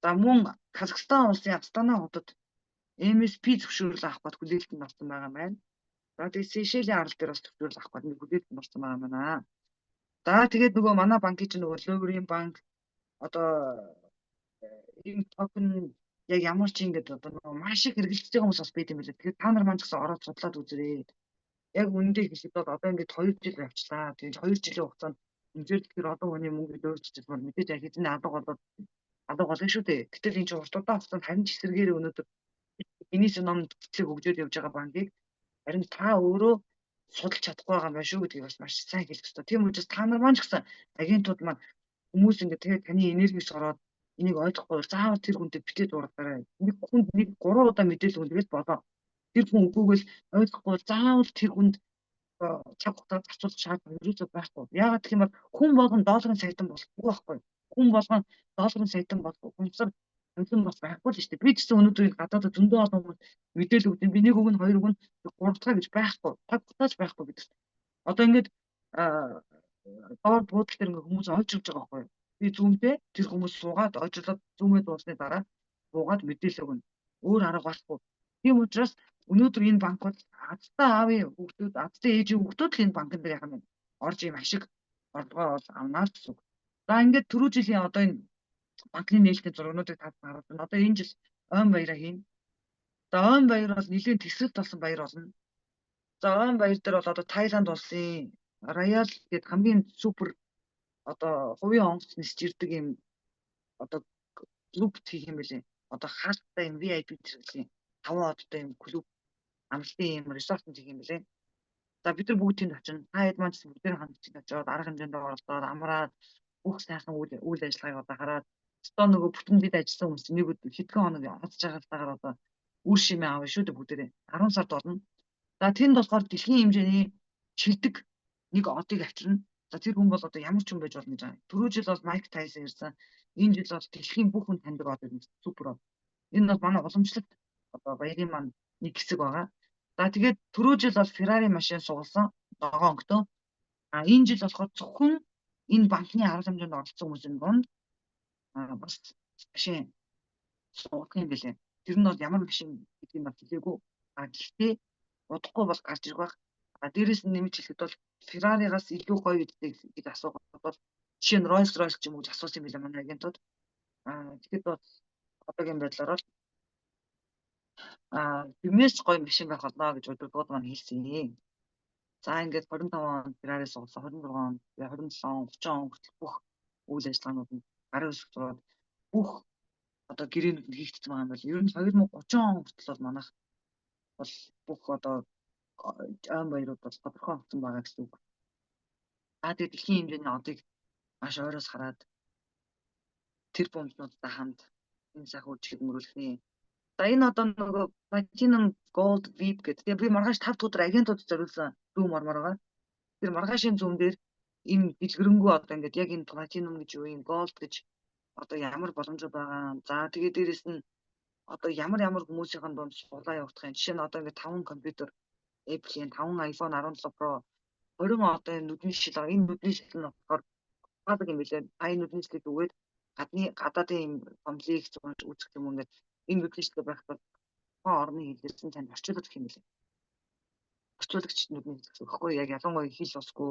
За мөн Казахстан улсын Астана хотод MSP зөвшөөрөл авах гээд хүлээлтэнд орсон байгаа юм байна. За тэгээ Сейшелийн арал дээр бас зөвшөөрөл авах гээд хүлээлтэнд орсон байгаа юм байна. За тэгээд нөгөө манай банкын чинь нөгөө Lowry банк одоо энэ токен яг ямар ч ингэж одоо нөгөө маш их хэрэгжилж байгаа хүмүүс бас байт юм байна. Тэгэхээр та нар маань ч гэсэн ороод судлаад үзээрэй. Яг үнэндээ хэлэхэд бол одоо ингэж 2 жил явчлаа. Тэгээд 2 жилийн хугацаанд үнээр тэгэхээр одоо хүний мөнгө өөрчлөж бол мэдээж яг хэзээ алга болно шүү дээ. Гэтэл энэ чинь урт удаан хугацаанд харин ч эсэргээр өнөөдөр энэс ном төслийг хөгжөөд явж байгаа банкыг харин та өөрөө судалж чадахгүй байгаа юм байна шүү гэдгийг бас маш сайн хэлэх хэрэгтэй. Тийм учраас та нар маань ч гэсэн агентууд маань хүмүүс ингэ тэгээд таны энергис ороод энийг ойлгохгүй заавал тэр хүнтэй битээ дураарай. Нэг хүнд нэг 3 удаа мэдээлэл өгөхөөс болоо. Тэр хүн өгөөгөл ойлгохгүй заавал тэр хүнд цаг хугацаа зарцуулах шаардлага ерөөсөө байхгүй. Яагаад гэх юм бол хүн болгон долларын саятан болохгүй байхгүй. Хүн болгон долларын саятан болохгүй. Хүнсэр өнсөн бас байхгүй л шүү дээ. Би ч гэсэн өнөөдөр гадаадд зөндөө олон хүмүүс мэдээлэл өгдөг. Би нэг өгнө, хоёр өгнө, 3 дахь гэж байхгүй. Цаг хугацаач байхгүй гэдэг. Одоо ингэж доор буудлын дээр хүмүүс ойжруулж байгаа байхгүй. Би зүүмдээ тэр хүмүүс суугаад ойжруулаад зүүмээ дуусны дараа буугаад мэдээлэл өгнө. Өөр арга байхгүй. Тийм учраас өнөөдөр энэ банк бол азтай аавын хүүхдүүд, азтай ээжийн хүүхдүүд л энэ банкн дээр яхаа минь орж ийм ашиг орлогоо бол авнаа гэсэн үг. За ингээд түрүү жилийн одоо энэ банкны нээлтийн зургуудыг та харуулж байна. Одоо энэ жил ойн баяраа хийн. За ойн баяр бол нэлийн тэсрэлт болсон баяр болно. За ойн баяр дээр бол одоо Тайланд улсын Royal гэдэг хамгийн супер одоо хувийн онгоц нисж ирдэг юм одоо клуб хийх юм билээ. Одоо хаалттай юм VIP зэрэглэлийн 5 одтой юм клуб амралтын юм ресорт хийх юм билээ. За бид нар бүгд тэнд очино. Та хэд маань ч бүгдээр хамт очиод арга хэмжээнд оролцоод амраад бүх сайхан үйл ажиллагааг одоо хараад одоо нөгөө бүтэн бид ажилласан хүмүүс нэг хэдхэн хоног хадж байгаагаар одоо үр шимээ авах шүү дээ бүгдээрээ 10 сард болно. За тэнд болохоор дэлхийн хэмжээний шилдэг нэг одыг авчирна. За тэр хүн бол одоо ямар ч хүн байж болно гэж байгаа. Түрүү жил бол Майк Тайсон ирсэн. Энэ жил бол дэлхийн бүх хүн таньдаг од юм супер од. Энэ бол манай уламжлалт одоо баярын маань нэг хэсэг байгаа. За тэгээд түрүү жил бол Ferrari машин сугалсан 7 онгтой. Энэ жил болохоор зөвхөн энэ банкны арга хэмжээнд оролцсон хүмүүсийн донд бас машин сугах юм билээ. Тэр нь бол ямар машин гэдгийг нь хэлээгүй. Гэхдээ удахгүй бол гарч ирэх байх. Дээрээс нь нэмж хэлэхэд бол Ferrari-гаас илүү гоё гэдэг гэж асуугаад бол жишээ нь Rolls-Royce ч юм уу гэж асуусан юм билээ манай агентууд. Тэгэхэд бол одоогийн байдлаар бол тэрнээс гоё машин байх болно гэж удирдлагууд маань хэлсэн. За ингээд 25 онд Ferrari сугласан, 26 онд, 27 он, 30 он хүртэл бүх үйл ажиллагаанууд нь гарын үсгтураад бүх одоо гэрээнүүд нь хийгдсэн байгаа юм байна. Ер нь 2030 он хүртэл бол манайх бол бүх одоо айн баярууд бол тодорхой болсон байгаа гэсэн үг. Тэгээд дэлхийн хэмжээний одыг маш ойроос хараад тэр бомжнуудтай хамт энэ сайхан үжилт мөрүүлэх нэ. За энэ одоо нөгөө Platinum Gold VIP гэдэг. Тэгээ би маргааш 5 дахь өдөр агентууд зориулсан зүүн мормор байгаа. Тэр маргаашийн зүүн дээр энэ дэлгэрэнгүй одоо ингээд яг энэ Platinum гэж юу юм Gold гэж одоо ямар боломжууд байгаа. За тэгээ дээрэс нь одоо ямар хүмүүсийн дунд суулаа явагдах юм. Жишээ нь одоо ингээд 5 компьютер Apple-ийн 5 iPhone 17 Pro 20 одоо энэ нүдний шил байгаа. Энэ нүдний шил нь болохоор баг юм билээ. Энэ нүдний шилийг өгөөд гадаадын юм комплект үзэх юм ингээд энэ нүдний шил байх бол орны хэлсэн танд орчуулагч юм билээ. Орчуулагч нүдний шил гэхгүй яг ялангуяа хэл усгүй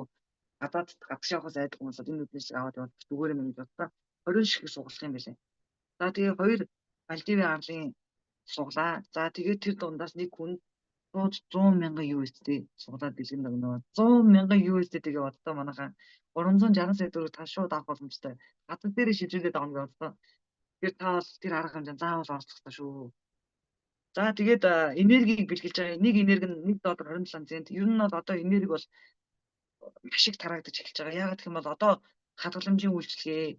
гадаад гадагшаахаас айдаг хүмүүс энэ нүдний шил аваад яваад зүгээр юм гэж бодсон. 20 шиг сугалах юм билээ. За тэгээ 2 Мальдивын арлын суглаа. За тэгээд тэр дундаас нэг хүн 100,000 USD суглаад дэлгэн өгнө. 100,000 USD тэгээ боддоо манайхаа 360 сая төгрөг та шууд авах боломжтой. Гадаад дээр шилжүүлээд байгаа юм боддоо. Тэгэхээр та бол тэр арга хэмжээнд заавал оролцох та шүү. За тэгээд энергийг бэлгэлж байгаа. Нэг энерги нь $1.27. Ер нь бол одоо энерги бол маш их тараагдаж эхэлж байгаа. Яагаад гэх юм бол одоо хадгаламжийн үйлчлэгээ,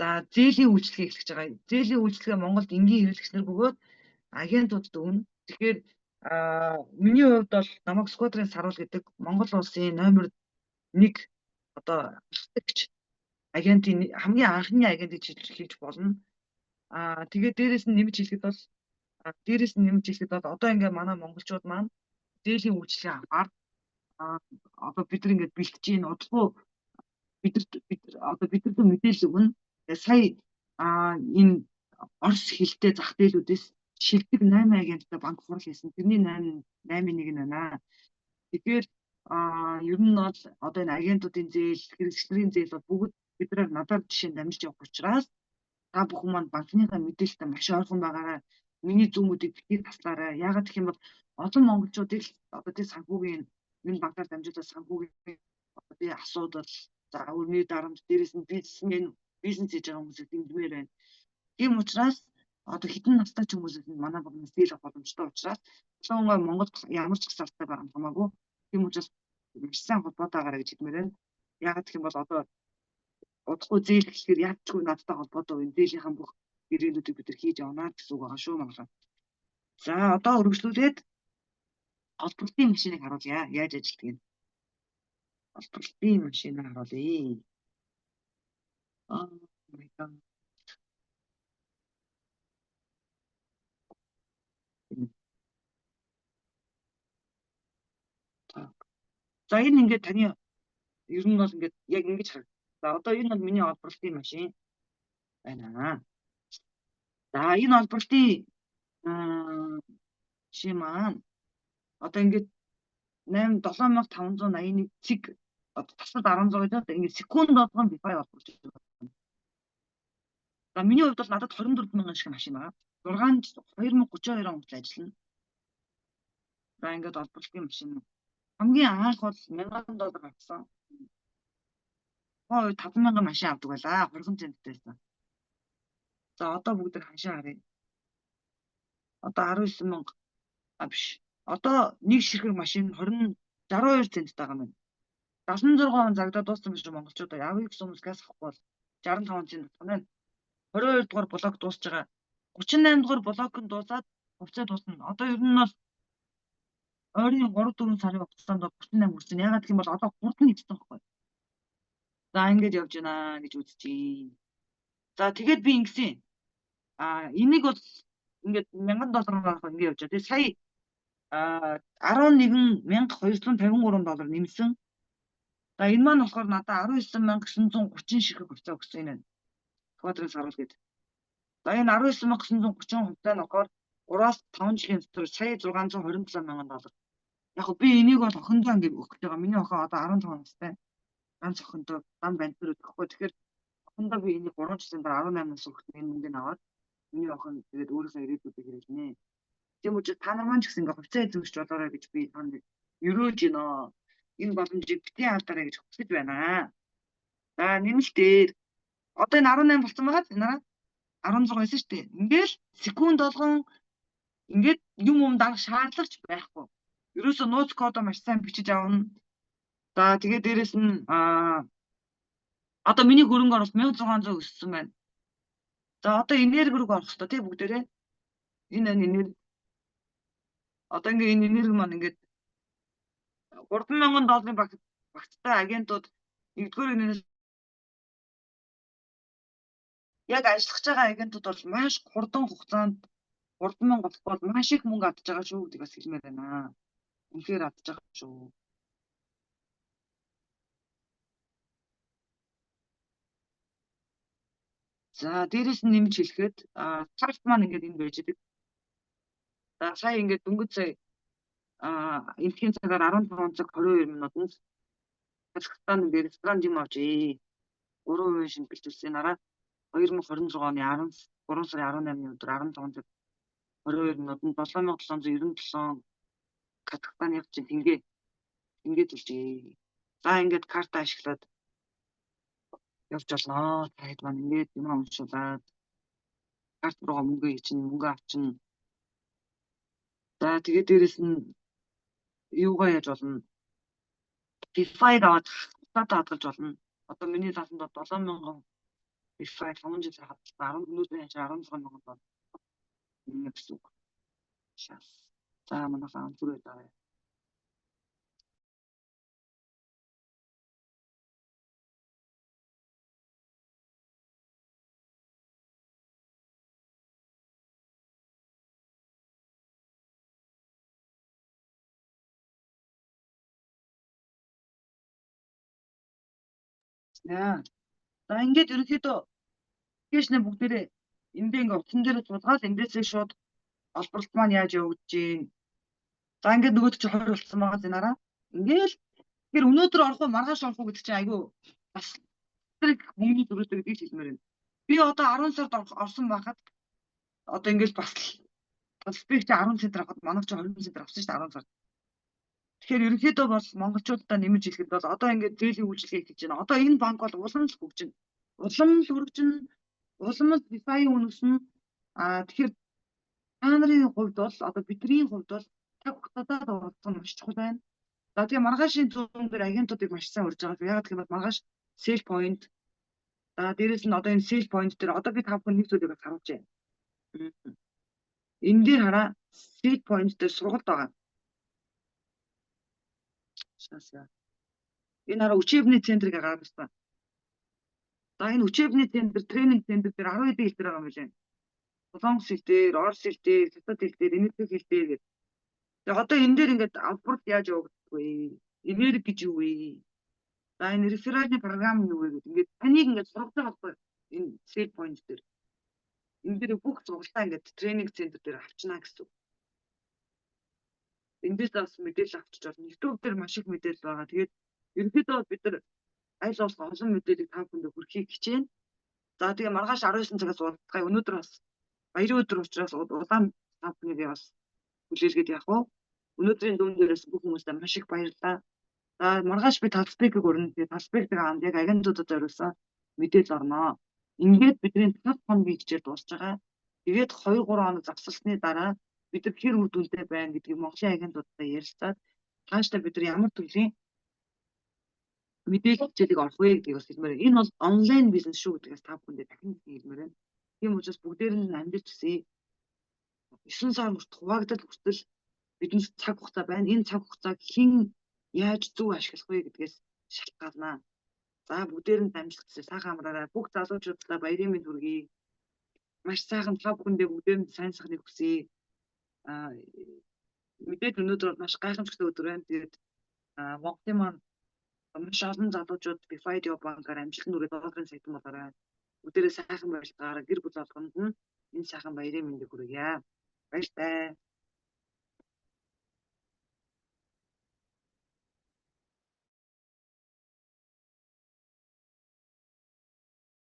за зээлийн үйлчлэгээ эхэлж байгаа. Зээлийн үйлчлэгээ Монголд энгийн хэрэглэгчнэр бөгөөд агентуудад өгнө. Тэгэхээр миний хувьд бол намайг Сквадрын саруул гэдэг Монгол улсын номер 1 одоо ахлагч агентийн хамгийн анхны агентыг хийж болно. Тэгээд дээрээс нь нэмж хэлэхэд бол одоо ингээ манай монголчууд маань зээлийн үйлчлэгээ аваад одоо бид нар ингээд бэлтэж ийн удалгүй бидэд мэдээлэл өгнө. Сая энэ Орос хэлтэй зах зээлүүдээс шилдэг 8 агенттай банк хурал хийсэн. Тэрний 8-1 нь байна. Тэгэхээр ер нь бол одоо энэ агентуудын зээл, хэрэгслийн зээл бол бүгд бидээр надад жишээ дамжиж явах учраас та бүхэн маань банкныхаа мэдээлэлтэй маш ойрхон байгаараа миний зүүмүүдийг битгий таслаарай. Яагаад гэх юм бол олон монголчуудыг одоо тийм санхүүгийн энэ банкаар дамжуулаад санхүүгийн одоо тийм асуудал, за өрний дарамт, дээрээс нь бизнес хийж байгаа хүмүүсийг дэмжмээр байна. Тийм учраас одоо хэдэн настай ч хүмүүсээс манай банкнаас зээл авах боломжтой учраас ялангуяа Монголд ямар ч гасалтай байгаа юм хамаагүй. Тийм учраас маш сайн холбоотойгаараа гэж хэлмээр байна. Яагаад гэх юм бол одоо удахгүй зээл гэхээр яадчгүй надтай холбоотой энэ зээлийнхэн бүх гэрээлүүдийг бид нар хийж явна гэсэн үг байгаа шүү манайхаа. За одоо өргөжлүүлээд олборлтын машиныг харуулъя. Яаж ажилладаг юм? Олборлтын машиныг харуулъя. My God. За энэ ингээд таны ер нь бол ингээд яг ингэж харагдав. За одоо энэ бол миний олборлтын машин байна. За энэ олборлтын машин маань одоо ингээд 7581 цэг тасад 16 гэдэг ингээд секунд болгон Wi-Fi олборлж байгаа. За миний хувьд бол надад 24,000 шиг машин байгаа. 2032 он хүртэл ажиллана. За ингээд олборлтын машин хамгийн анх бол $1000 авсан. Хоо 5,000 машин авдаг байлаа. Хорхон центтэйсэн. За одоо бүгд ханшаа харъя. Одоо 19,000 биш. Одоо нэг ширхэг машин 62 центтэй байгаа юм. 76 он загдаа дууссан биш монголчууд явъя гэсэн хүмүүс газ авахгүй бол 65 цент байна. 22 дугаар блок дуусж байгаа. 38 дугаар блок нь дуусаад хувьцаа дуусна. Одоо ер нь бол ойрын 3-4 сарын хугацаанд 38 хүрсэн. Ягаад гэх юм бол одоо 3 нь ихсэн байхгүй. За ингэж явж байна гэж үзчихье. За тэгээд би ингэсэн. Энийг бол ингээд $1000 ингэ явж байгаа. Тэгээд сая $11,253 нэмсэн. За энэ маань болохоор надад 19,930 ширхэг хувьцаа өгсөн юм байна. Сквадрын саруул гэдэг. За энэ 19,930 хувьцаа нь болохоор 3-5 жилийн дотор сая $627,000. Яг би энийг бол охиндоо ингээд өгөх гэж байгаа. Миний охин одоо 16 настай. Ганц охиндоо дан бантер өгөхгүй. Тэгэхээр охиндоо би энийг 3 жилийн дараа 18 нас өгөх энэ мөнгөний аваад миний охин тэгээд өөрийнхөө ирээдүйдээ хэрэглэнэ. Тийм учраас та нар маань ч гэсэн ингээд хувьцаа эзэмшиж болоорой гэж би танд ерөөж гинэ. Энэ боломжийг битгий алдаарай гэж хүсэж байна. За нэмэлтээр одоо энэ 18 болсон байгаа танараа 16 байсан шүү дээ. Ингээл секунд болгон ингээд юм дарах шаардлагач байхгүй. Ерөөсөө нууц кодоо маш сайн бичиж авна. За тэгээд дээрэс нь одоо миний хөрөнгө оруулалт 1600 өссөн байна. За одоо энерги рүү орох хэрэгтэй тий бүгдээрээ. Энэ энерги одоо ингээд энэ энерги маань ингээд $3,000 багцтай агентууд нэгдүгээр энээс яг ажиллаж байгаа агентууд бол маш хурдан хугацаанд 3,000 болохгүй маш их мөнгө авч байгаа шүү гэдгийг бас хэлмээр байна. Үнэхээр авч байгаа шүү. За дээрэс нь нэмж хэлэхэд тарф маань ингээд энэ байж идэг. За сая ингээд дөнгөж сая энэхийн цагаар 15 цаг 22 минутанд Казахстан дээр ресторан жим авчээ. 3% шинэ бэлтүүлснээрээ 2026 оны 3 сарын 18-ны өдөр 15 цаг 22 минутанд 7797 Казахстан явж тэнгээ төлжээ. За ингээд карта ашиглаад явж болно. Таад маань ингээд юм уншуулаад карт руугаа мөнгө авчна. За тэгээд дээрэс нь юугаа яаж болно? DeFi аваад хатаа хадгалж болно. Одоо миний талд 7000 DeFi 5 жил хадгалсан 14-ний 16,000 байна. Энэ гэсэн үг. Шас. За манайхаа зүрээ дараа. За ингээд ерөнхийдөө кэшнэ бүгдээрээ эндээ ингээд утсан дээр суулгаад эндээсээ шууд олборлт маань яаж явагдаж гин. За ингээд нөгөөд чи 20 болсон байгаа зэнараа. Ингээл тэгэхээр өнөөдөр орох уу маргааш орох уу гэдэг чинь айгүй бас тэр мөнгөний төрөөтэй гэдгийг хэлмээр байна. Би одоо 10 сард орсон байхад одоо ингээл бас би чи 10 центр авахд манайх чи 20 центр авсан шүү дээ 10 сард. Тэгэхээр ерөнхийдөө бол монголчуудаа нэмж хэлэхэд бол одоо ингээд зээлийн үйлчилгээ хийж байна. Одоо энэ банк бол улам л хөгжинэ. Улам л хөгжинэ. Улам л DeFi үнэснэ. Тэгэхээр та нарын хувьд бол одоо бидний хувьд бол цаг хугацаатаа оролцох нь маш чухал байна. За тэгээ маргаашийн зүүн дээр агентуудыг маш сайн урьж байгаа. Яагаад гэвэл маргааш sell point. За дээрэс нь одоо энэ sell point дээр одоо би та бүхэн нэг зүйлийг харуулж байна. Энэ дээр хараа sell point дээр сургалт байгаа. Энэ хараа учебный центрыг гаргаж байна. За энэ учебный центр, тренинг центр дээр 10 хэдэн хэл байгаа юм билээ. Солонгос хэл дээр, орос хэл дээр, хятад хэл дээр, энэтхэг хэл дээр гэдэг. Тэгээ одоо энэ дээр ингээд авбарт яаж явагддаг вэ? Энерги гэж юу вэ? За энэ реферальны програм юу вэ гэдэг. Ингээд таныг ингээд сургаж байгаа байхгүй энэ sell point дээр. Энэ дээр бүх сургалтаа ингээд тренинг центр дээр авчна гэсэн. Эндээс бас мэдээлэл авчиж болно. YouTube дээр маш их мэдээлэл байгаа. Тэгээд ерөнхийдөө бид нар аль болох олон мэдээллийг та бүхэнд хүргэхийг хичээнэ. За тэгээ маргааш 19 цагаас уулзъя. Өнөөдөр бас баярын өдөр учраас удаан та бүхнийг бас хүлээлгээд явах уу. Өнөөдрийн дүн дээрээс бүх хүмүүстээ маш их баярлалаа. За маргааш би талбайг өрнө. Тэгээ талбайг хамт яг агентуудад зориулсан мэдээлэл орноо. Ингээд бидний 5 хоногийн хичээл дуусж байгаа. Тэгээд 2-3 хоног завсалсны дараа бид нар хэр үр дүнтэй байна гэдгийг Монголын агентуудтай ярилцаад цаашдаа бид нар ямар төрлийн мэдээлэл хичээлийг орох вэ гэдгийг бас хэлмээр. Энэ бол онлайн бизнес шүү гэдгээс та бүхэндээ дахин хэлмээр байна. Тийм учраас бүгдээр нь амжилт хүсье. 9 сар хуваагдал хүртэл бидний цаг хугацаа байна. Энэ цаг хугацааг хэн яаж зөв ашиглах вэ гэдгээс шалтгаална. За бүгдээр нь амжилт хүсье. Сайхан амраарай. Бүх залуучуудаа баярын мэнд хүргэе. Маш сайхан та бүхэндээ бүгдээр нь сайн сайхныг хүсье. Мэдээд өнөөдөр маш гайхамшигтай өдөр байна. Тэгээд Монголын маань маш олон залуучууд DeFi банкаар амжилтанд хүрээд долларын саятан болоорой. Бүгдээрээ сайхан барилгаараа гэр бүл болгонд нь энэ сайхан баярын мэндийг хүргье. Баяртай.